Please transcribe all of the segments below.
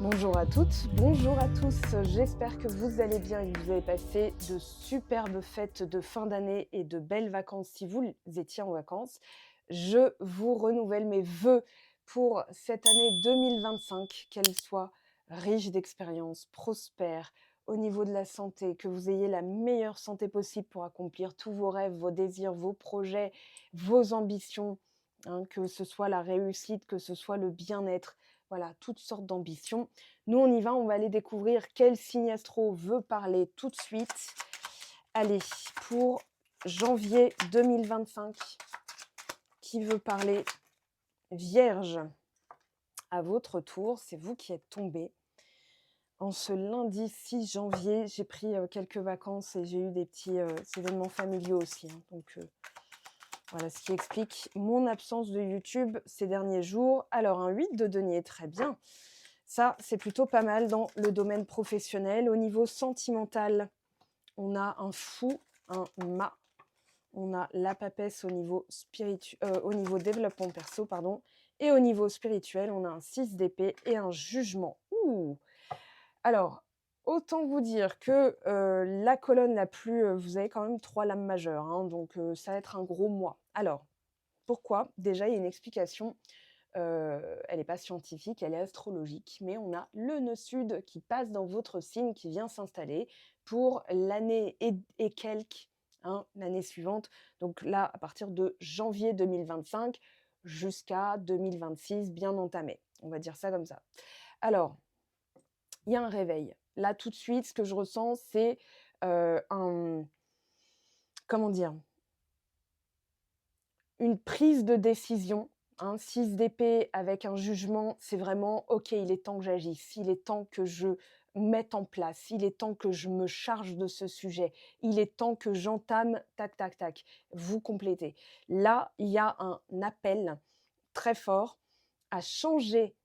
Bonjour à toutes, bonjour à tous, j'espère que vous allez bien et que vous avez passé de superbes fêtes de fin d'année et de belles vacances si vous étiez en vacances. Je vous renouvelle mes vœux pour cette année 2025, qu'elle soit riche d'expériences, prospère, au niveau de la santé, que vous ayez la meilleure santé possible pour accomplir tous vos rêves, vos désirs, vos projets, vos ambitions, hein, que ce soit la réussite, que ce soit le bien-être. Voilà, toutes sortes d'ambitions. Nous, on y va, on va aller découvrir quel signe astro veut parler tout de suite. Allez, pour janvier 2025, qui veut parler? Vierge, à votre tour, c'est vous qui êtes tombé. En ce lundi 6 janvier, j'ai pris quelques vacances et j'ai eu des petits événements familiaux aussi. Donc voilà ce qui explique mon absence de YouTube ces derniers jours. Alors, un 8 de denier, très bien. Ça, c'est plutôt pas mal dans le domaine professionnel. Au niveau sentimental, on a un fou, un mât. On a la papesse au niveau, au niveau développement perso, pardon. Et au niveau spirituel, on a un 6 d'épée et un jugement. Ouh! Alors, autant vous dire que la colonne la plus... vous avez quand même 3 lames majeures, hein, donc ça va être un gros mois. Alors, pourquoi? Déjà, il y a une explication. Elle n'est pas scientifique, elle est astrologique, mais on a le nœud sud qui passe dans votre signe, qui vient s'installer pour l'année et quelques, hein, l'année suivante. Donc là, à partir de janvier 2025 jusqu'à 2026, bien entamé. On va dire ça comme ça. Alors, il y a un réveil. Là, tout de suite, ce que je ressens, c'est un... Comment dire? Une prise de décision, hein, 6 d'épée avec un jugement, c'est vraiment: «OK, il est temps que j'agisse, il est temps que je mette en place, il est temps que je me charge de ce sujet, il est temps que j'entame tac, tac, tac». Vous complétez. Là, il y a un appel très fort à changer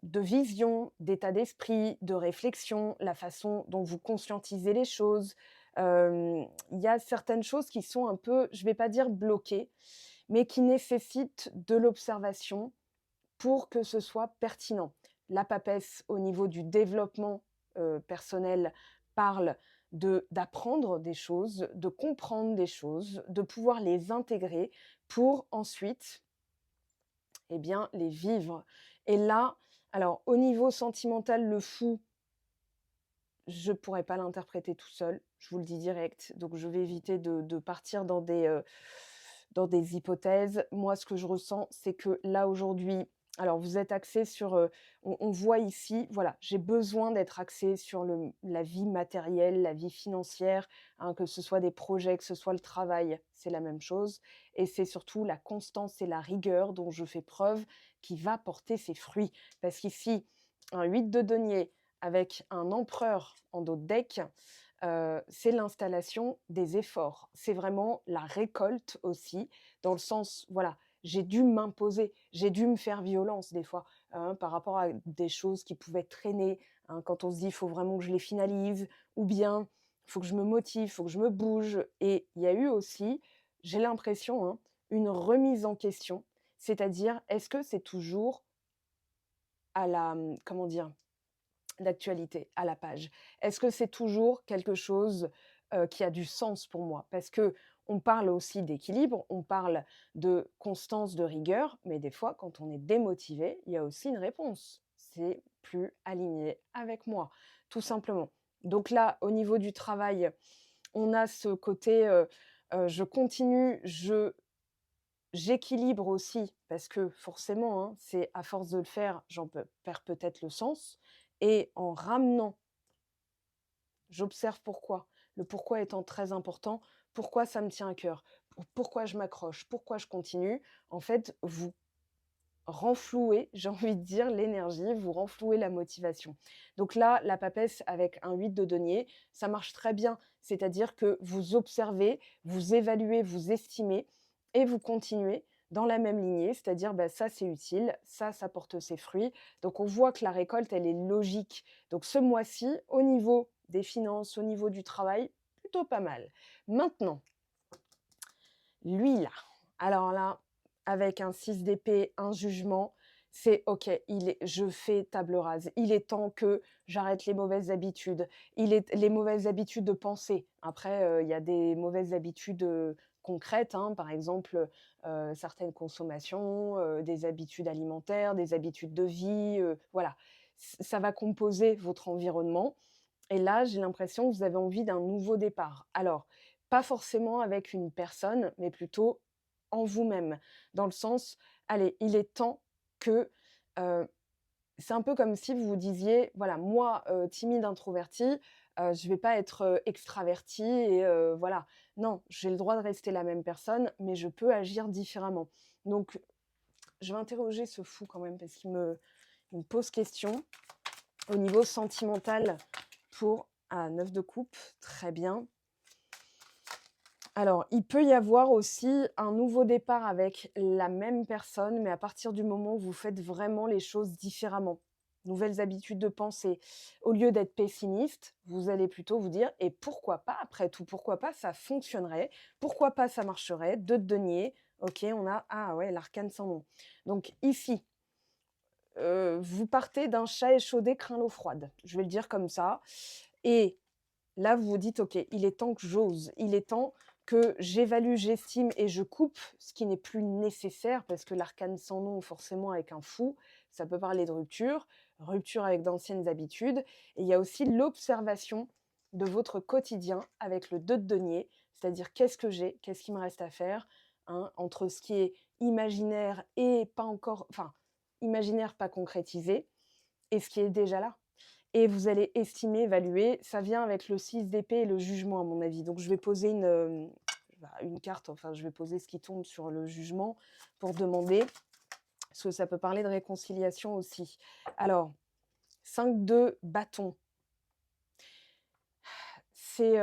de vision, d'état d'esprit, de réflexion, la façon dont vous conscientisez les choses. Il y a certaines choses qui sont un peu, je ne vais pas dire bloquées, mais qui nécessitent de l'observation pour que ce soit pertinent. La papesse, au niveau du développement personnel, parle d'apprendre des choses, de comprendre des choses, de pouvoir les intégrer pour ensuite, eh bien, les vivre. Et là, alors au niveau sentimental, le fou, je pourrais pas l'interpréter tout seul, je vous le dis direct. Donc je vais éviter de partir dans des hypothèses. Moi, ce que je ressens, c'est que là, aujourd'hui, alors vous êtes axé sur, on voit ici, voilà, j'ai besoin d'être axé sur la vie matérielle, la vie financière, hein, que ce soit des projets, que ce soit le travail, c'est la même chose. Et c'est surtout la constance et la rigueur dont je fais preuve qui va porter ses fruits. Parce qu'ici, un 8 de denier avec un empereur en dos de deck, c'est l'installation des efforts. C'est vraiment la récolte aussi, dans le sens, voilà, j'ai dû m'imposer, j'ai dû me faire violence des fois, hein, par rapport à des choses qui pouvaient traîner, hein, quand on se dit: «Il faut vraiment que je les finalise» ou bien: «Il faut que je me motive, il faut que je me bouge». Et il y a eu aussi, j'ai l'impression, hein, une remise en question, c'est-à-dire, est-ce que c'est toujours à la, comment dire? D'actualité, à la page. Est-ce que c'est toujours quelque chose, qui a du sens pour moi? Parce que on parle aussi d'équilibre, on parle de constance, de rigueur, mais des fois, quand on est démotivé, il y a aussi une réponse. C'est plus aligné avec moi, tout simplement. Donc là, au niveau du travail, on a ce côté, je continue, j'équilibre aussi parce que forcément, hein, c'est à force de le faire, perds peut-être le sens. Et en ramenant, j'observe pourquoi. Le pourquoi étant très important. Pourquoi ça me tient à cœur? Pourquoi je m'accroche? Pourquoi je continue? En fait, vous renflouez, j'ai envie de dire, l'énergie, vous renflouez la motivation. Donc là, la papesse avec un 8 de denier, ça marche très bien. C'est-à-dire que vous observez, vous évaluez, vous estimez et vous continuez dans la même lignée, c'est-à-dire bah, ça c'est utile, ça porte ses fruits. Donc on voit que la récolte, elle est logique. Donc ce mois-ci, au niveau des finances, au niveau du travail, plutôt pas mal. Maintenant, lui là, alors là, avec un 6 d'épée, un jugement, C'est OK, je fais table rase. Il est temps que j'arrête les mauvaises habitudes. Les mauvaises habitudes de pensée. Après, il y a des mauvaises habitudes, concrètes, hein, par exemple, certaines consommations, des habitudes alimentaires, des habitudes de vie, voilà. Ça va composer votre environnement et là, j'ai l'impression que vous avez envie d'un nouveau départ. Alors, pas forcément avec une personne, mais plutôt en vous-même. Dans le sens, allez, il est temps que, heu, c'est un peu comme si vous vous disiez: «Voilà, moi, timide introvertie, je vais pas être, extravertie et voilà. Non, j'ai le droit de rester la même personne, mais je peux agir différemment». Donc, je vais interroger ce fou quand même parce il me pose question. Au niveau sentimental pour 9 de coupe, très bien. Alors, il peut y avoir aussi un nouveau départ avec la même personne, mais à partir du moment où vous faites vraiment les choses différemment. Nouvelles habitudes de pensée. Au lieu d'être pessimiste, vous allez plutôt vous dire: «Et pourquoi pas après tout? Pourquoi pas ça fonctionnerait? Pourquoi pas ça marcherait?» 2 de denier, OK, on a ah ouais, l'arcane sans nom. Donc ici, vous partez d'un chat échaudé craint l'eau froide. Je vais le dire comme ça et là, vous vous dites: «OK, il est temps que j'ose. Il est temps que j'évalue, j'estime et je coupe ce qui n'est plus nécessaire», parce que l'arcane sans nom, forcément, avec un fou, ça peut parler de rupture, rupture avec d'anciennes habitudes et il y a aussi l'observation de votre quotidien avec le 2 de denier, c'est-à-dire qu'est-ce que j'ai? Qu'est-ce qu'il me reste à faire? Hein, entre ce qui est imaginaire et pas encore enfin, imaginaire pas concrétisé et ce qui est déjà là. Et vous allez estimer, évaluer. Ça vient avec le 6 d'épée et le jugement, à mon avis. Donc, je vais poser une carte, enfin, je vais poser ce qui tombe sur le jugement pour demander, parce que ça peut parler de réconciliation aussi. Alors, 5 de bâton. C'est,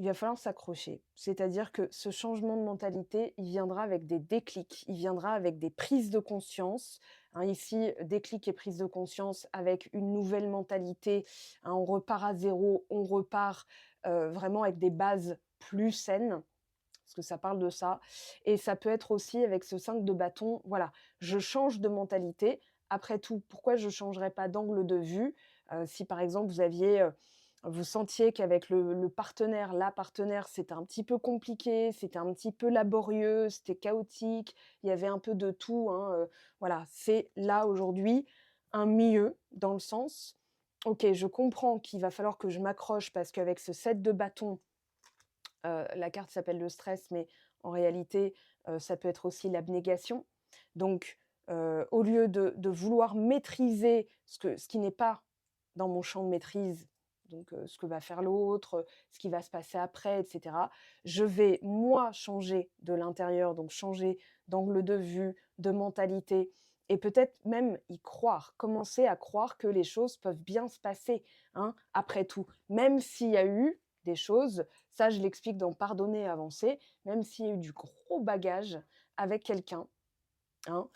il va falloir s'accrocher. C'est-à-dire que ce changement de mentalité, il viendra avec des déclics, il viendra avec des prises de conscience. Hein, ici, déclic et prise de conscience avec une nouvelle mentalité. Hein, on repart à zéro, on repart vraiment avec des bases plus saines, parce que ça parle de ça. Et ça peut être aussi avec ce 5 de bâton, voilà, je change de mentalité. Après tout, pourquoi je ne changerais pas d'angle de vue? Si par exemple vous sentiez qu'avec le partenaire, la partenaire, c'était un petit peu compliqué, c'était un petit peu laborieux, c'était chaotique, il y avait un peu de tout, hein, voilà, c'est là aujourd'hui un milieu dans le sens, OK, je comprends qu'il va falloir que je m'accroche parce qu'avec ce 7 de bâton, la carte s'appelle le stress, mais en réalité, ça peut être aussi l'abnégation. Donc, au lieu de vouloir maîtriser ce qui n'est pas dans mon champ de maîtrise, donc ce que va faire l'autre, ce qui va se passer après et cetera, je vais moi changer de l'intérieur, donc changer d'angle de vue, de mentalité et peut-être même y croire, commencer à croire que les choses peuvent bien se passer, hein, après tout. Même s'il y a eu des choses, ça je l'explique dans Pardonner et avancer, même s'il y a eu du gros bagage avec quelqu'un, hein,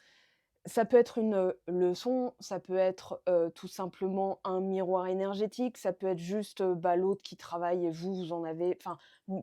ça peut être une, leçon, ça peut être, tout simplement un miroir énergétique, ça peut être juste, bah, l'autre qui travaille et vous, vous en avez enfin,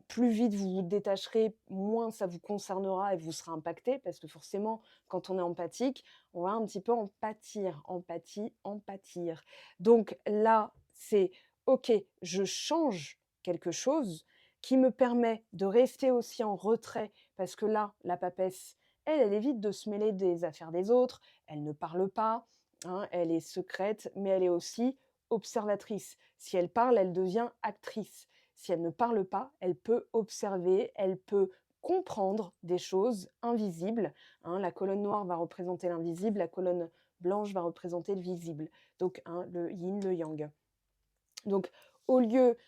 plus vite vous vous détacherez, moins ça vous concernera et vous serez impacté parce que forcément, quand on est empathique, on va un petit peu en pâtir. Empathie, en pâtir. Donc là, c'est: «OK, je change quelque chose qui me permet de rester aussi en retrait» parce que là, la papesse, elle évite de se mêler des affaires des autres, elle ne parle pas, hein, elle est secrète, mais elle est aussi observatrice. Si elle parle, elle devient actrice. Si elle ne parle pas, elle peut observer, elle peut comprendre des choses invisibles, hein. La colonne noire va représenter l'invisible, la colonne blanche va représenter le visible. Donc, hein, le yin, le yang. Donc, au lieu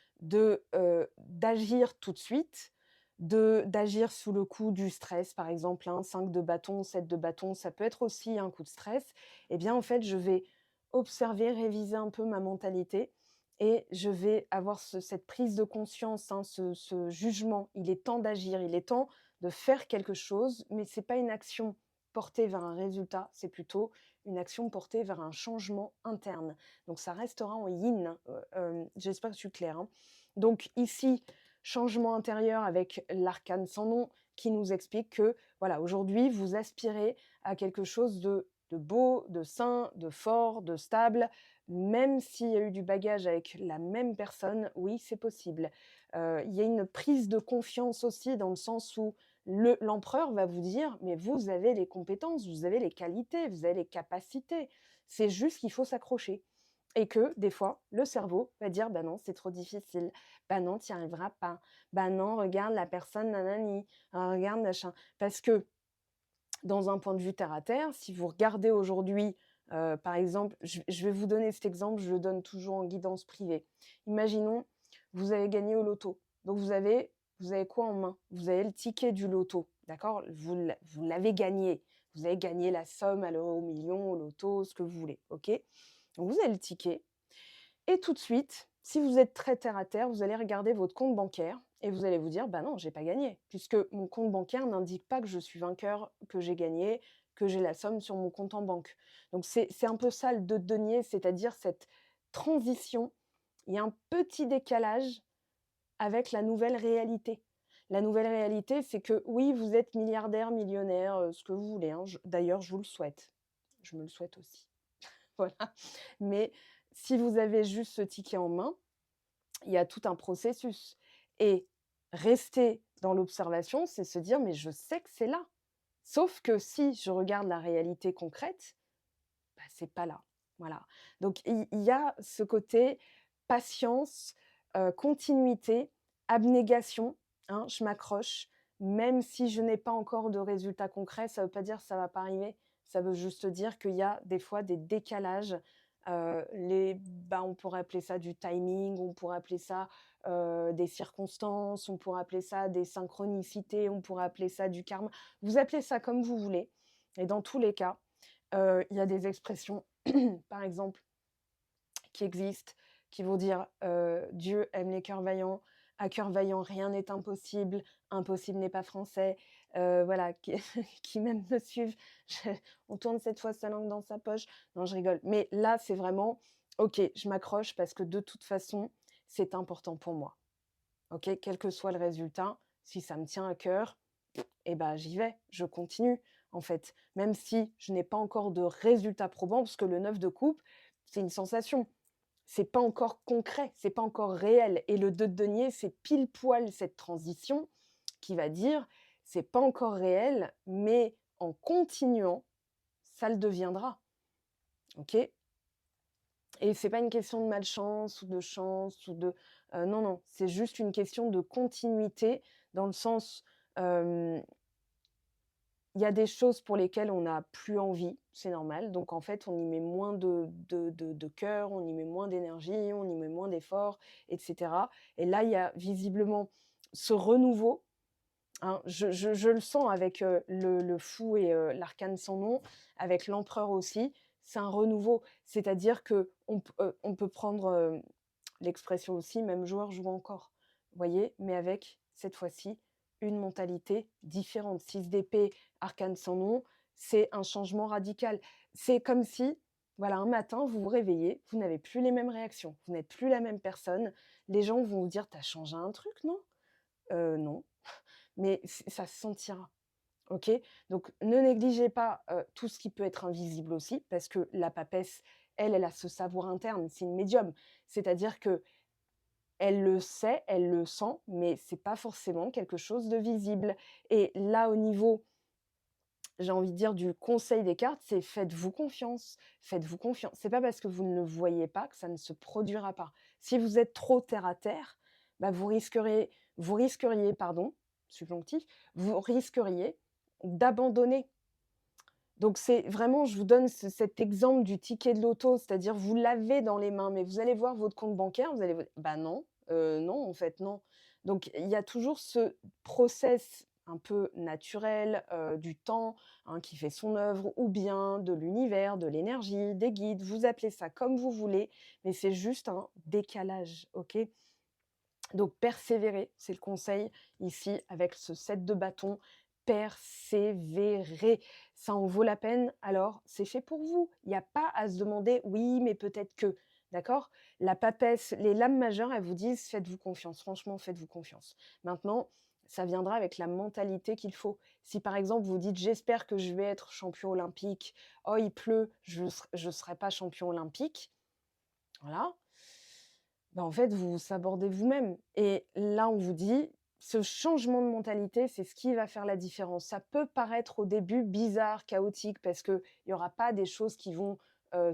d'agir tout de suite, d'agir sous le coup du stress, par exemple, hein, 5 de bâton, 7 de bâton, ça peut être aussi un coup de stress. Eh bien, en fait, je vais observer, réviser un peu ma mentalité et je vais avoir cette prise de conscience, hein, ce jugement. Il est temps d'agir, il est temps de faire quelque chose, mais c'est pas une action portée vers un résultat, c'est plutôt une action portée vers un changement interne. Donc ça restera en yin, j'espère que je suis claire, hein. Donc ici, changement intérieur avec l'arcane sans nom qui nous explique que, voilà, aujourd'hui, vous aspirez à quelque chose de beau, de sain, de fort, de stable, même s'il y a eu du bagage avec la même personne, oui, c'est possible. Il y a une prise de confiance aussi dans le sens où l'empereur va vous dire: «Mais vous avez les compétences, vous avez les qualités, vous avez les capacités. C'est juste qu'il faut s'accrocher». Et que des fois, le cerveau va dire: «Bah non, c'est trop difficile. Bah non, tu y arriveras pas. Bah non, regarde la personne nanani, regarde machin». Parce que dans un point de vue terre à terre, si vous regardez aujourd'hui, par exemple, je vais vous donner cet exemple, je le donne toujours en guidance privée. Imaginons, vous avez gagné au loto. Donc vous avez quoi en main? Vous avez le ticket du loto, d'accord? Vous l'avez gagné. Vous avez gagné la somme à l'euro million, au loto, ce que vous voulez, OK? Donc vous avez le ticket et tout de suite, si vous êtes très terre à terre, vous allez regarder votre compte bancaire et vous allez vous dire: «Bah non, j'ai pas gagné, puisque mon compte bancaire n'indique pas que je suis vainqueur, que j'ai gagné, que j'ai la somme sur mon compte en banque». Donc c'est un peu ça le de denier, c'est-à-dire cette transition. Il y a un petit décalage avec la nouvelle réalité. La nouvelle réalité, c'est que oui, vous êtes milliardaire, millionnaire, ce que vous voulez, hein, d'ailleurs, je vous le souhaite. Je me le souhaite aussi. Voilà. Mais si vous avez juste ce ticket en main, il y a tout un processus et rester dans l'observation, c'est se dire: «Mais je sais que c'est là». Sauf que si je regarde la réalité concrète, bah, c'est pas là. Voilà. Donc il y a ce côté patience, continuité, abnégation, hein, je m'accroche. Même si je n'ai pas encore de résultats concrets, ça ne veut pas dire que ça va pas arriver. Ça veut juste dire qu'il y a des fois des décalages, on pourrait appeler ça du timing, on pourrait appeler ça, des circonstances, on pourrait appeler ça des synchronicités, on pourrait appeler ça du karma. Vous appelez ça comme vous voulez et dans tous les cas, il y a des expressions, par exemple, qui existent, qui vont dire, «Dieu aime les cœurs vaillants, à cœur vaillant rien n'est impossible, impossible n'est pas français», voilà, qui qui même me suivent, je on tourne cette fois sa langue dans sa poche. Non, je rigole, mais là, c'est vraiment: «OK, je m'accroche parce que de toute façon, c'est important pour moi». OK? Quel que soit le résultat, si ça me tient à cœur, et ben, j'y vais, je continue, en fait. Même si je n'ai pas encore de résultats probants, parce que le 9 de coupe, c'est une sensation. C'est pas encore concret, c'est pas encore réel et le 2 de denier, c'est pile poil cette transition qui va dire: «C'est pas encore réel, mais en continuant, ça le deviendra». OK? Et c'est pas une question de malchance ou de chance ou de, non, non, c'est juste une question de continuité dans le sens, hem il y a des choses pour lesquelles on n'a plus envie, c'est normal. Donc en fait, on y met moins de cœur, on y met moins d'énergie, on y met moins d'efforts et cetera. Et là, il y a visiblement ce renouveau, hein. Je le sens avec, le fou et l'arcane sans nom, avec l'empereur aussi. C'est un renouveau. C'est-à-dire on peut prendre, l'expression aussi: «Même joueur joue encore». Vous voyez? Mais avec, cette fois-ci, une mentalité différente. 6 d'épée, arcane sans nom, c'est un changement radical. C'est comme si, voilà, un matin, vous vous réveillez, vous n'avez plus les mêmes réactions, vous n'êtes plus la même personne. Les gens vont vous dire: «Tu as changé un truc, non?» Non, mais ça se sentira, OK? Donc ne négligez pas, tout ce qui peut être invisible aussi, parce que la papesse, elle a ce savoir interne, c'est une médium. C'est-à-dire que elle le sait, elle le sent, mais c'est pas forcément quelque chose de visible. Et là, au niveau, j'ai envie de dire, du conseil des cartes, c'est faites-vous confiance, faites-vous confiance. C'est pas parce que vous ne le voyez pas que ça ne se produira pas. Si vous êtes trop terre à terre, bah, vous risqueriez, pardon, subjonctif, vous risqueriez d'abandonner. Donc c'est vraiment, je vous donne cet exemple du ticket de loto, c'est-à-dire vous l'avez dans les mains, mais vous allez voir votre compte bancaire, vous allez vous bah non, non, en fait, non. Donc il y a toujours ce process un peu naturel, du temps, hein, qui fait son œuvre, ou bien de l'univers, de l'énergie, des guides, vous appelez ça comme vous voulez, mais c'est juste un décalage, OK? Donc persévérer, c'est le conseil ici avec ce set de bâtons. Persévérer, ça en vaut la peine, alors c'est fait pour vous. Il n'y a pas à se demander: «Oui, mais peut-être que», d'accord? La papesse, les lames majeures, elles vous disent: «Faites-vous confiance, franchement, faites-vous confiance». Maintenant, ça viendra avec la mentalité qu'il faut. Si par exemple vous dites: «J'espère que je vais être champion olympique. Oh il pleut, je serai pas champion olympique», voilà, bah, en fait, vous vous sabordez vous-même et là, on vous dit: «Ce changement de mentalité, c'est ce qui va faire la différence». Ça peut paraître au début bizarre, chaotique parce qu'il y aura pas des choses qui vont,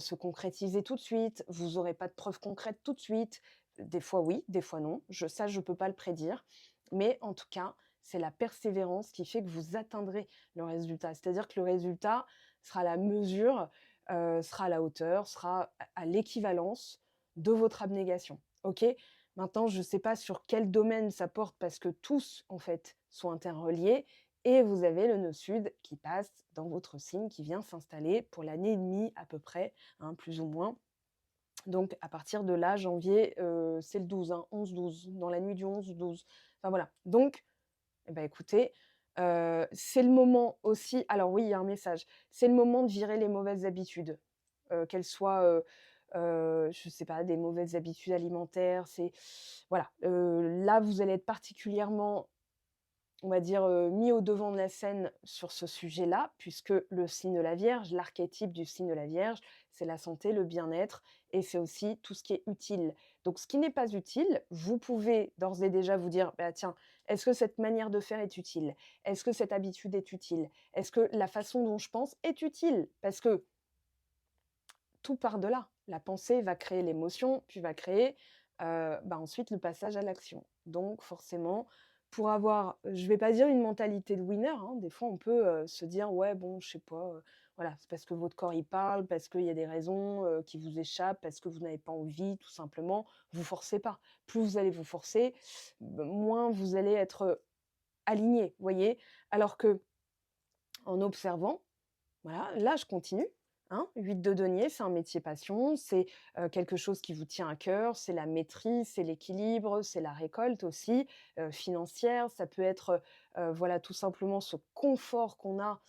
se concrétiser tout de suite. Vous aurez pas de preuves concrètes tout de suite. Des fois oui, des fois non. Je peux pas le prédire. Mais en tout cas, c'est la persévérance qui fait que vous atteindrez le résultat. C'est-à-dire que le résultat sera la mesure, sera à la hauteur, sera à l'équivalence de votre abnégation. OK? Maintenant, je ne sais pas sur quel domaine ça porte parce que tous, en fait, sont interreliés et vous avez le nœud sud qui passe dans votre signe, qui vient s'installer pour l'année et demie à peu près, hein, plus ou moins. Donc à partir de là, janvier, c'est le 12, hein, 11-12, dans la nuit du 11-12. Enfin voilà. Donc, eh bah, écoutez, c'est le moment aussi alors oui, il y a un message. C'est le moment de virer les mauvaises habitudes, qu'elles soient, je sais pas, des mauvaises habitudes alimentaires, c'est voilà, là, vous allez être particulièrement, on va dire, mis au devant de la scène sur ce sujet-là, puisque le signe de la Vierge, l'archétype du signe de la Vierge, c'est la santé, le bien-être et c'est aussi tout ce qui est utile. Donc ce qui n'est pas utile, vous pouvez d'ores et déjà vous dire: «Bah, tiens, est-ce que cette manière de faire est utile? Est-ce que cette habitude est utile? Est-ce que la façon dont je pense est utile?» parce que tout part de là. La pensée va créer l'émotion, puis va créer, bah, ensuite le passage à l'action. Donc forcément, pour avoir, je vais pas dire une mentalité de winner, hein, des fois on peut, se dire: «Ouais bon, je sais pas, voilà, c'est parce que votre corps il parle, parce qu'il y a des raisons, qui vous échappent, parce que vous n'avez pas envie tout simplement». Vous forcez pas. Plus vous allez vous forcer, moins vous allez être, aligné, vous voyez? Alors que en observant, voilà, là, je continue, hein. 8 de denier, c'est un métier passion, c'est, quelque chose qui vous tient à cœur, c'est la maîtrise, c'est l'équilibre, c'est la récolte aussi, financière. Ça peut être, voilà, tout simplement ce confort qu'on a,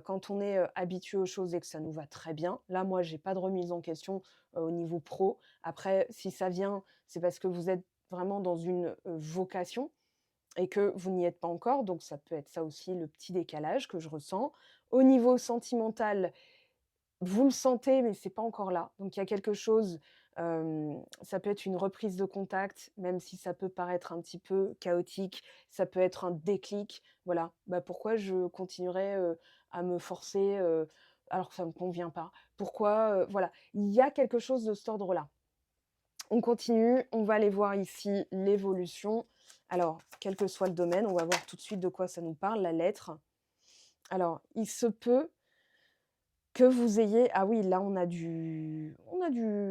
quand on est, habitué aux choses et que ça nous va très bien. Là, moi, j'ai pas de remise en question, au niveau pro. Après, si ça vient, c'est parce que vous êtes vraiment dans une, vocation et que vous n'y êtes pas encore, donc ça peut être ça aussi le petit décalage que je ressens. Au niveau sentimental, vous le sentez, mais c'est pas encore là. Donc il y a quelque chose, ça peut être une reprise de contact, même si ça peut paraître un petit peu chaotique, ça peut être un déclic. Voilà, bah, pourquoi je continuerais, à me forcer, alors que ça ne me convient pas? Pourquoi, voilà, il y a quelque chose de cet ordre-là. On continue, on va aller voir ici l'évolution. Alors, quel que soit le domaine, on va voir tout de suite de quoi ça nous parle, la lettre. Alors, il se peut que vous ayez ah oui, là, on a du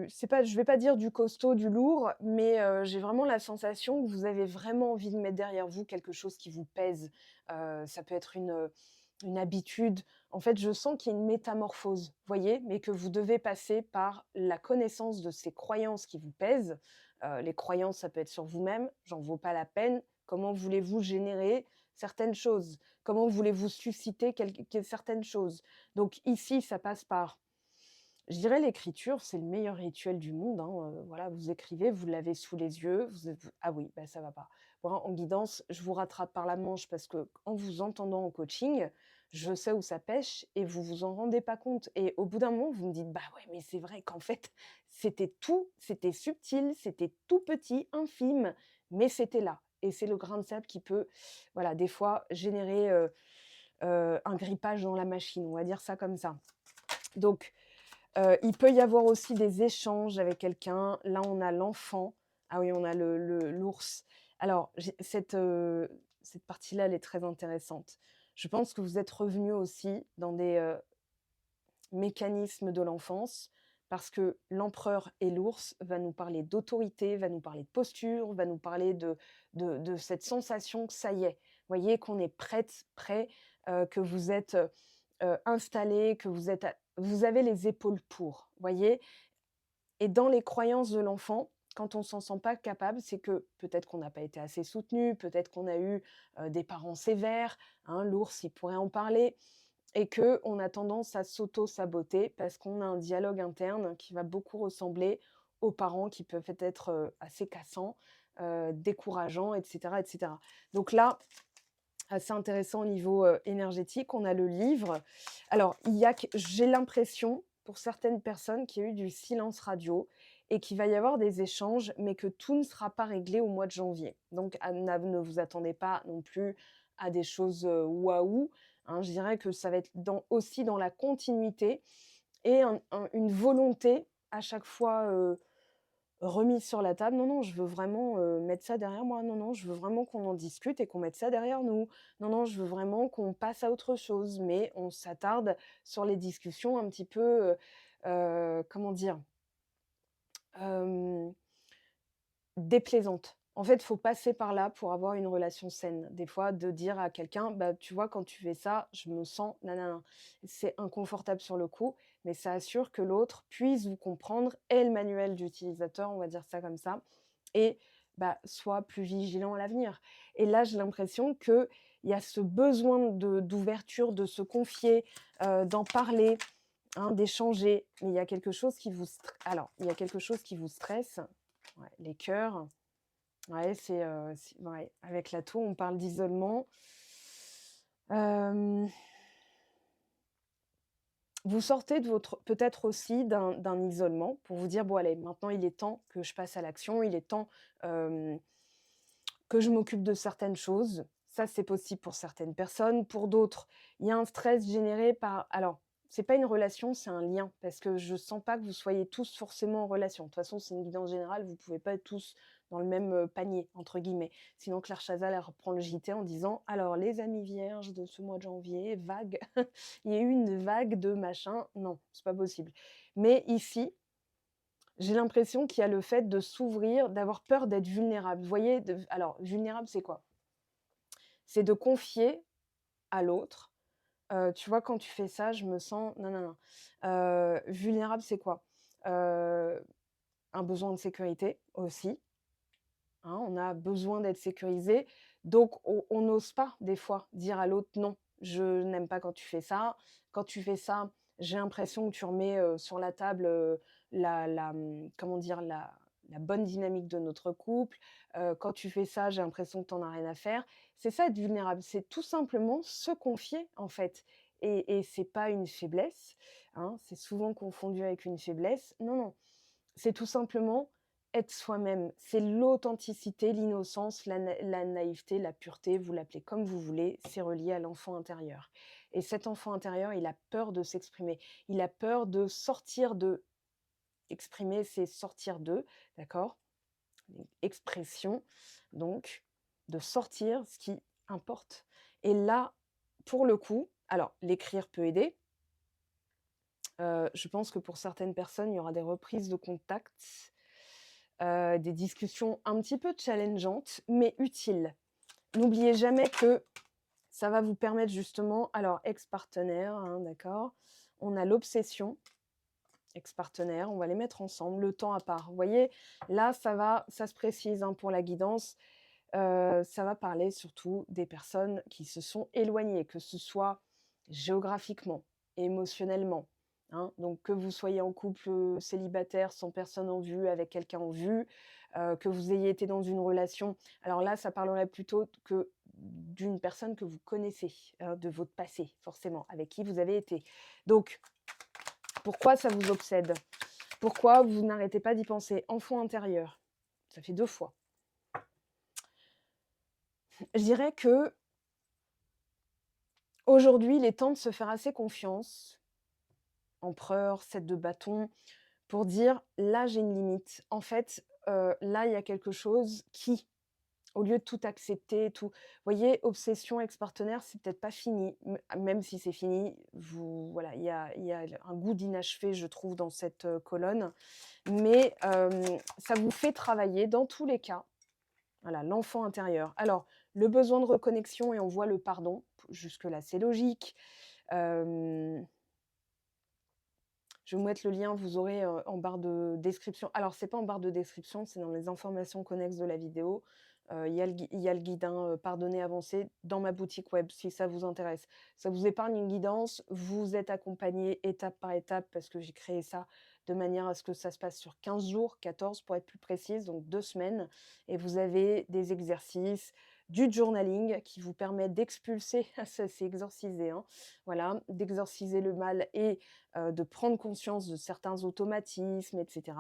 c'est pas je vais pas dire du costaud, du lourd, mais j'ai vraiment la sensation que vous avez vraiment envie de mettre derrière vous quelque chose qui vous pèse. Ça peut être une habitude. En fait, je sens qu'il y a une métamorphose, voyez? Mais que vous devez passer par la connaissance de ces croyances qui vous pèsent. Les croyances, ça peut être sur vous-même, j'en vaux pas la peine. Comment voulez-vous générer certaines choses? Comment voulez-vous susciter certaines choses? Donc ici, ça passe par, je dirais l'écriture, c'est le meilleur rituel du monde, hein, voilà, vous écrivez, vous l'avez sous les yeux, ah oui, bah, ça va pas. Moi, en guidance, je vous rattrape par la manche parce que en vous entendant en coaching, je sais où ça pêche et vous vous en rendez pas compte et au bout d'un moment, vous me dites: «Bah, ouais, mais c'est vrai qu'en fait, c'était subtil, c'était tout petit, infime, mais c'était là» et c'est le grain de sable qui peut, voilà, des fois générer, un grippage dans la machine, on va dire ça comme ça. Donc il peut y avoir aussi des échanges avec quelqu'un. Là, on a l'enfant. Ah oui, on a le l'ours. Alors j'ai cette partie-là, elle est très intéressante. Je pense que vous êtes revenu aussi dans des, mécanismes de l'enfance parce que l'empereur et l'ours va nous parler d'autorité, va nous parler de posture, va nous parler de cette sensation que ça y est, voyez, qu'on est prête, prêt, que vous êtes, installé, que vous avez les épaules pour, voyez? Et dans les croyances de l'enfant, quand on s'en sent pas capable, c'est que peut-être qu'on n'a pas été assez soutenu, peut-être qu'on a eu, des parents sévères, hein, l'ours, il pourrait en parler et qu'on a tendance à s'auto-saboter parce qu'on a un dialogue interne qui va beaucoup ressembler aux parents qui peuvent être, assez cassants, décourageants et cetera et cetera. Donc là, assez intéressant au niveau, énergétique. On a le livre. Alors, il y a que j'ai l'impression, pour certaines personnes, qu'il y a eu du silence radio et qu'il va y avoir des échanges, mais que tout ne sera pas réglé au mois de janvier. Donc ne vous attendez pas non plus à des choses, waouh, hein. Je dirais que ça va être aussi dans la continuité et une volonté à chaque fois, remise sur la table. Non, non, je veux vraiment, mettre ça derrière moi. Non, non, je veux vraiment qu'on en discute et qu'on mette ça derrière nous. Non, non, je veux vraiment qu'on passe à autre chose, mais on s'attarde sur les discussions un petit peu, comment dire? Hem Déplaisante. En fait, faut passer par là pour avoir une relation saine. Des fois, de dire à quelqu'un: «Bah, tu vois, quand tu fais ça, je me sens nanana». C'est inconfortable sur le coup, mais ça assure que l'autre puisse vous comprendre, ait le manuel d'utilisateur, on va dire ça comme ça, et bah, soit plus vigilant à l'avenir. Et là, j'ai l'impression qu'il y a ce besoin d'ouverture, de se confier, d'en parler, hein, d'échanger. Mais il y a quelque chose qui vous il y a quelque chose qui vous stresse. Ouais, les cœurs. Ouais, ouais, avec la tour, on parle d'isolement. Hem, Vous sortez de votre peut-être aussi d'un isolement pour vous dire: «Bon allez, maintenant il est temps que je passe à l'action, il est temps, hem, que je m'occupe de certaines choses». Ça, c'est possible pour certaines personnes. Pour d'autres, il y a un stress généré par alors, c'est pas une relation, c'est un lien parce que je sens pas que vous soyez tous forcément en relation. De toute façon, c'est une guidance générale, vous pouvez pas être tous dans le même, «panier» entre guillemets. Sinon Claire Chazal, elle reprend le JT en disant: «Alors les amis vierges de ce mois de janvier, vague, il y a eu une vague de machin». Non, c'est pas possible. Mais ici, j'ai l'impression qu'il y a le fait de s'ouvrir, d'avoir peur d'être vulnérable. Vous voyez? Alors vulnérable, c'est quoi? C'est de confier à l'autre, «Tu vois, quand tu fais ça, je me sens nanana». Vulnérable, c'est quoi? Heu, un besoin de sécurité aussi, hein, on a besoin d'être sécurisé, donc on n'ose pas des fois dire à l'autre: «Non, je n'aime pas quand tu fais ça. Quand tu fais ça, j'ai l'impression que tu remets, sur la table, comment dire? La bonne dynamique de notre couple. Quand tu fais ça, j'ai l'impression que tu en as rien à faire». C'est ça être vulnérable, c'est tout simplement se confier, en fait, et c'est pas une faiblesse, hein, c'est souvent confondu avec une faiblesse. Non, non, c'est tout simplement être soi-même. C'est l'authenticité, l'innocence, la naïveté, la pureté, vous l'appelez comme vous voulez, c'est relié à l'enfant intérieur. Et cet enfant intérieur, il a peur de s'exprimer. Il a peur de sortir de exprimer, c'est sortir de, d'accord? Expression, donc de sortir ce qui importe. Et là, pour le coup, alors l'écrire peut aider. Je pense que pour certaines personnes, il y aura des reprises de contact, des discussions un petit peu challengeantes, mais utiles. N'oubliez jamais que ça va vous permettre justement alors ex-partenaire, hein, d'accord? On a l'obsession, ex-partenaire, on va les mettre ensemble, le temps à part. Vous voyez? Là, ça se précise, hein, pour la guidance, ça va parler surtout des personnes qui se sont éloignées, que ce soit géographiquement, émotionnellement, hein. Donc que vous soyez en couple, célibataire, sans personne en vue, avec quelqu'un en vue, que vous ayez été dans une relation. Alors là, ça parlerait plutôt que d'une personne que vous connaissez, hein, de votre passé forcément, avec qui vous avez été. Donc pourquoi ça vous obsède? Pourquoi vous n'arrêtez pas d'y penser? Enfant intérieur, ça fait 2 fois. Je dirais que aujourd'hui, il est temps de se faire assez confiance, empereur, 7 de bâton, pour dire: «Là, j'ai une limite. En fait, là, il y a quelque chose qui», au lieu de tout accepter, tout voyez, obsession, ex-partenaire, c'est peut-être pas fini. Même si c'est fini, voilà, il y a un goût d'inachevé, je trouve, dans cette, colonne. Mais, ça vous fait travailler dans tous les cas, voilà, l'enfant intérieur. Alors, le besoin de reconnexion et on voit le pardon, jusque-là, c'est logique. Hem, je vais vous mettre le lien, vous aurez, en barre de description. Alors, c'est pas en barre de description, c'est dans les informations connexes de la vidéo. Il y a le guide, hein, Pardonner, avancer, dans ma boutique web, si ça vous intéresse. Ça vous épargne une guidance, vous êtes accompagné étape par étape parce que j'ai créé ça de manière à ce que ça se passe sur 15 jours, 14 pour être plus précise, donc 2 semaines, et vous avez des exercices, du journaling qui vous permet d'expulser, ça c'est exorciser, hein, voilà, d'exorciser le mal et de prendre conscience de certains automatismes, etc.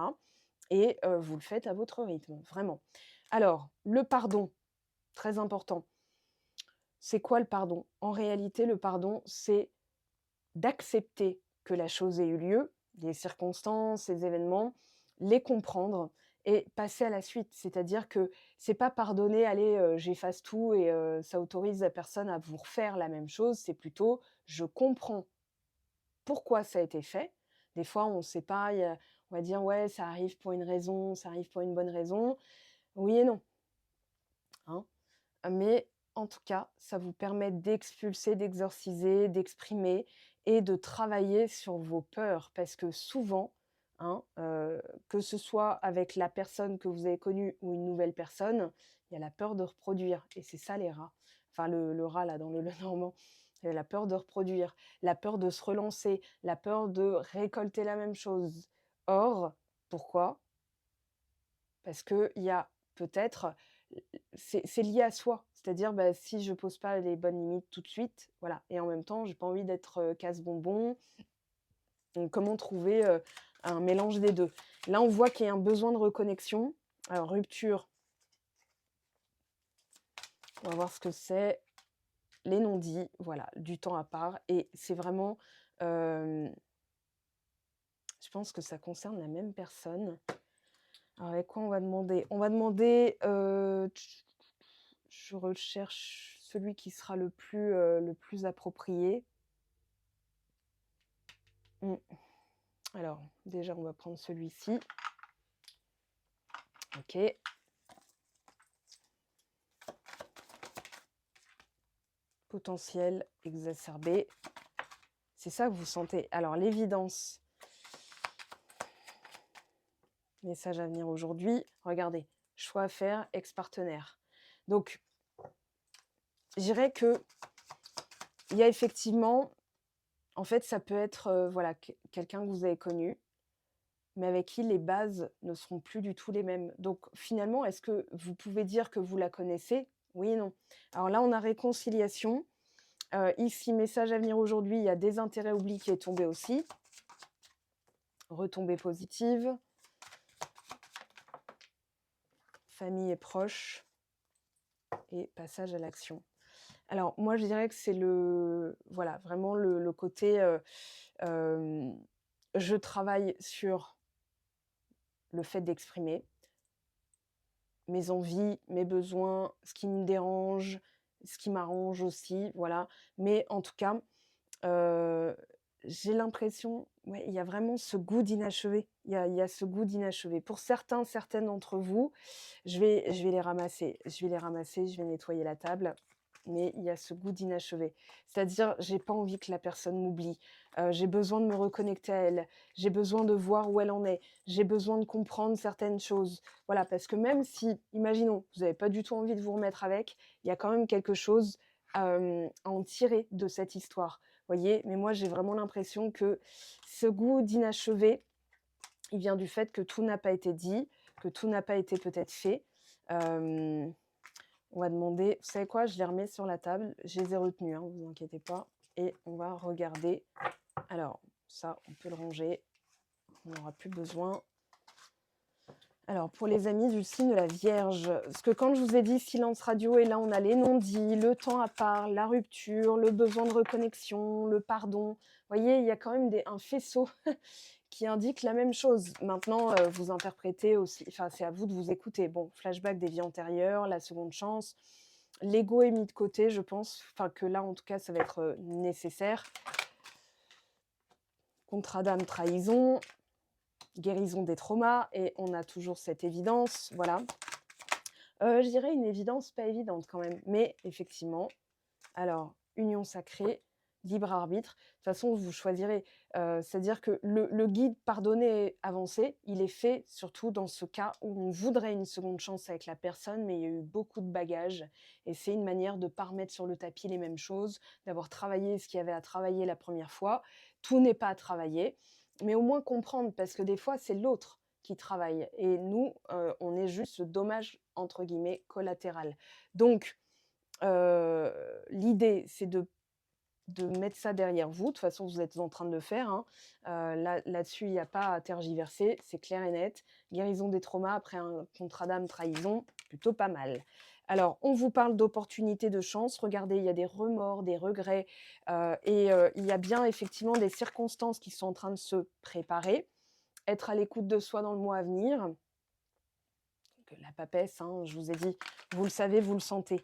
Et vous le faites à votre rythme, vraiment. Alors, le pardon, très important. C'est quoi le pardon? En réalité, le pardon, c'est d'accepter que la chose ait eu lieu, les circonstances, les événements, les comprendre et passer à la suite. C'est-à-dire que c'est pas pardonner, allez, j'efface tout et ça autorise la personne à vous refaire la même chose, c'est plutôt je comprends pourquoi ça a été fait. Des fois, on ne sait pas, on va dire ouais, ça arrive pour une raison, ça arrive pour une bonne raison. Oui et non, hein. Mais en tout cas, ça vous permet d'expulser, d'exorciser, d'exprimer et de travailler sur vos peurs. Parce que souvent, hein, que ce soit avec la personne que vous avez connue ou une nouvelle personne, il y a la peur de reproduire. Et c'est ça les rats. Enfin, le rat là dans le Lenormand. Il y a la peur de reproduire, la peur de se relancer, la peur de récolter la même chose. Or, pourquoi? Parce qu'il y a peut-être c'est lié à soi. C'est-à-dire, bah, si je pose pas les bonnes limites tout de suite, voilà et en même temps, j'ai pas envie d'être, casse-bonbon. Donc comment trouver, un mélange des 2. Là, on voit qu'il y a un besoin de reconnexion. Alors rupture, on va voir ce que c'est. Les non-dits, voilà, du temps à part et c'est vraiment, hem, je pense que ça concerne la même personne. Alors avec quoi on va demander? On va demander, je recherche celui qui sera le plus approprié. Mmh. Alors, déjà, on va prendre celui-ci. OK. Potentiel exacerbé. C'est ça que vous sentez. Alors, l'évidence. Message à venir aujourd'hui. Regardez, choix à faire, ex-partenaire. Donc, je dirais que il y a effectivement, en fait, ça peut être, voilà, quelqu'un que vous avez connu, mais avec qui les bases ne seront plus du tout les mêmes. Donc finalement, est-ce que vous pouvez dire que vous la connaissez? Oui et non. Alors là, on a réconciliation. Ici, message à venir aujourd'hui, il y a désintérêt oubli qui est tombé aussi. Retombée positive. Famille et proches. Et passage à l'action. Alors moi, je dirais que c'est voilà, vraiment le côté, je travaille sur le fait d'exprimer mes envies, mes besoins, ce qui me dérange, ce qui m'arrange aussi, voilà. Mais en tout cas, j'ai l'impression, ouais, il y a vraiment ce goût d'inachevé. Il y a ce goût d'inachevé. Pour certains, certaines d'entre vous, je vais les ramasser. Je vais les ramasser, je vais nettoyer la table. Mais il y a ce goût d'inachevé. C'est-à-dire, j'ai pas envie que la personne m'oublie. J'ai besoin de me reconnecter à elle. J'ai besoin de voir où elle en est. J'ai besoin de comprendre certaines choses. Voilà, parce que même si, imaginons, vous n'avez pas du tout envie de vous remettre avec, il y a quand même quelque chose à en tirer de cette histoire. Voyez, mais moi j'ai vraiment l'impression que ce goût d'inachevé, il vient du fait que tout n'a pas été dit, que tout n'a pas été peut-être fait. On va demander, vous savez quoi, je les remets sur la table, je les ai retenus, hein, vous inquiétez pas. Et on va regarder. Alors, ça, on peut le ranger, on n'aura plus besoin. Alors, pour les amis du signe de la Vierge, parce que quand je vous ai dit silence radio, et là on a les non-dits, le temps à part, la rupture, le besoin de reconnexion, le pardon, vous voyez, il y a quand même un faisceau qui indique la même chose. Maintenant, vous interprétez aussi, enfin c'est à vous de vous écouter. Bon, flashback des vies antérieures, la seconde chance, l'ego est mis de côté, je pense, enfin que là en tout cas ça va être nécessaire. Contrat d'âme, trahison, guérison des traumas, et on a toujours cette évidence, voilà. Je dirais une évidence pas évidente quand même, mais effectivement, alors union sacrée, libre arbitre, de toute façon vous choisirez, c'est-à-dire que le guide pardonner et avancer, il est fait surtout dans ce cas où on voudrait une seconde chance avec la personne, mais il y a eu beaucoup de bagages et c'est une manière de ne pas remettre sur le tapis les mêmes choses, d'avoir travaillé ce qu'il y avait à travailler la première fois. Tout n'est pas à travailler, mais au moins comprendre, parce que des fois c'est l'autre qui travaille et nous, on est juste ce dommage entre guillemets collatéral. Donc L'idée, c'est de mettre ça derrière vous. De toute façon, vous êtes en train de le faire, hein. Là-dessus, il y a pas à tergiverser, c'est clair et net. Guérison des traumas après un contrat d'âme trahison, plutôt pas mal. Alors, on vous parle d'opportunités, de chance. Regardez, il y a des remords, des regrets, il y a bien effectivement des circonstances qui sont en train de se préparer. Être à l'écoute de soi dans le mois à venir. Donc la papesse, hein, je vous ai dit, vous le savez, vous le sentez.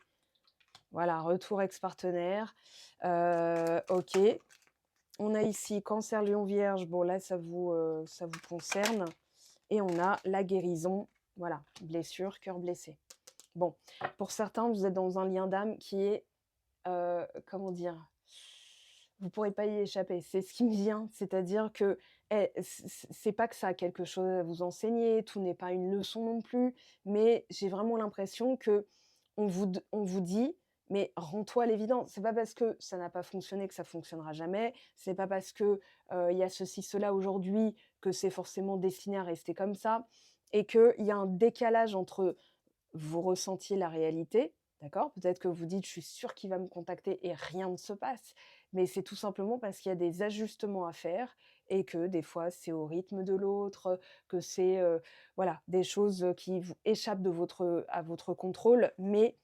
Voilà, retour ex-partenaire. OK. On a ici Cancer, Lion, Vierge. Bon, là, ça vous concerne. Et on a la guérison. Voilà, blessure, cœur blessé. Bon, pour certains, vous êtes dans un lien d'âme qui est, comment dire, vous ne pourrez pas y échapper. C'est ce qui me vient. C'est-à-dire que c'est pas que ça a quelque chose à vous enseigner, tout n'est pas une leçon non plus, mais j'ai vraiment l'impression que on vous dit, mais rends-toi à l'évidence. C'est pas parce que ça n'a pas fonctionné que ça fonctionnera jamais. C'est pas parce que il y a ceci, cela aujourd'hui que c'est forcément destiné à rester comme ça. Et qu'il y a un décalage entre vous ressentiez la réalité, d'accord? Peut-être que vous dites: «Je suis sûre qu'il va me contacter» et rien ne se passe. Mais c'est tout simplement parce qu'il y a des ajustements à faire et que des fois, c'est au rythme de l'autre, que c'est, voilà, des choses, qui vous échappent de à votre contrôle. Mais,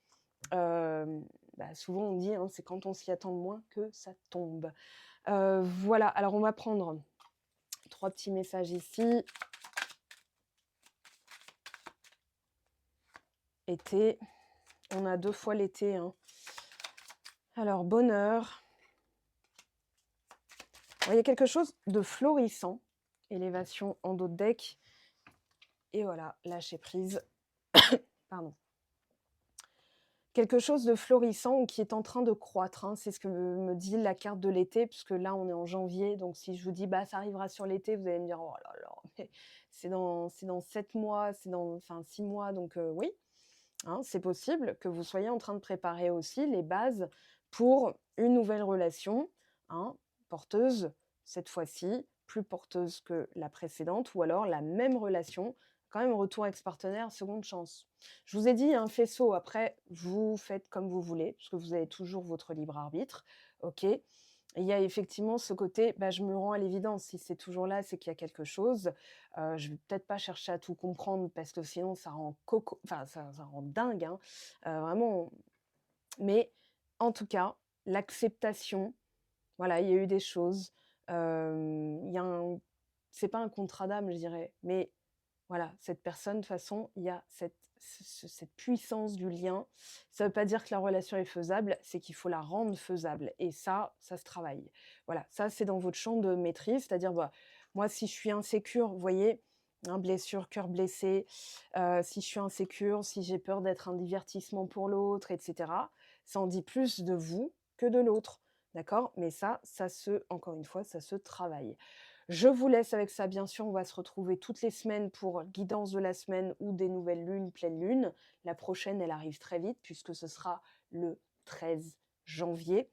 souvent on dit, hein, c'est quand on s'y attend le moins que ça tombe. Voilà, alors on va prendre 3 petits messages ici. Été, on a 2 fois l'été, hein. Alors bonheur. Il y a quelque chose de florissant, élévation en dos de deck, et voilà, lâcher prise. Pardon. Quelque chose de florissant ou qui est en train de croître, hein, c'est ce que me dit la carte de l'été, puisque là on est en janvier, donc si je vous dis bah ça arrivera sur l'été, vous allez me dire oh là là, mais c'est dans 7 mois, c'est dans enfin 6 mois, donc oui, hein, c'est possible que vous soyez en train de préparer aussi les bases pour une nouvelle relation, hein, porteuse, cette fois-ci, plus porteuse que la précédente, ou alors la même relation, quand même retour ex-partenaire, seconde chance. Je vous ai dit un faisceau, après, vous faites comme vous voulez, parce que vous avez toujours votre libre arbitre, ok. Il y a effectivement ce côté, bah, je me rends à l'évidence, si c'est toujours là, c'est qu'il y a quelque chose. Je vais peut-être pas chercher à tout comprendre parce que sinon ça rend coco enfin ça rend dingue, hein, vraiment. Mais en tout cas, l'acceptation, voilà, il y a eu des choses, il y a un c'est pas un contrat d'âme, je dirais, mais voilà, cette personne, de toute façon, il y a cette puissance du lien. Ça ne veut pas dire que la relation est faisable, c'est qu'il faut la rendre faisable. Et ça se travaille. Voilà, ça, c'est dans votre champ de maîtrise. C'est-à-dire, bah, moi, si je suis insécure, vous voyez, hein, blessure, cœur blessé, si je suis insécure, si j'ai peur d'être un divertissement pour l'autre, etc., ça en dit plus de vous que de l'autre. D'accord? Mais encore une fois, ça se travaille. Je vous laisse avec ça, bien sûr. On va se retrouver toutes les semaines pour guidance de la semaine ou des nouvelles lunes, pleine lune. La prochaine, elle arrive très vite puisque ce sera le 13 janvier.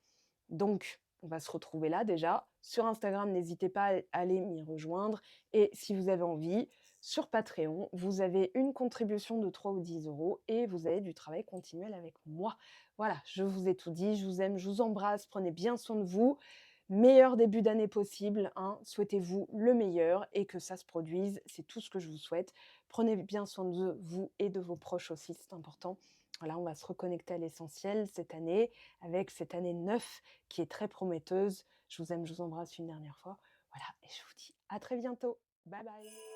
Donc, on va se retrouver là déjà. Sur Instagram, n'hésitez pas à aller m'y rejoindre. Et si vous avez envie, sur Patreon, vous avez une contribution de 3 ou 10 euros et vous avez du travail continuel avec moi. Voilà, je vous ai tout dit. Je vous aime, je vous embrasse. Prenez bien soin de vous. Meilleur début d'année possible, hein. Souhaitez-vous le meilleur et que ça se produise, c'est tout ce que je vous souhaite. Prenez bien soin de vous et de vos proches aussi, c'est important. Voilà, on va se reconnecter à l'essentiel cette année, avec cette année 9 qui est très prometteuse. Je vous aime, je vous embrasse une dernière fois. Voilà, et je vous dis à très bientôt. Bye bye.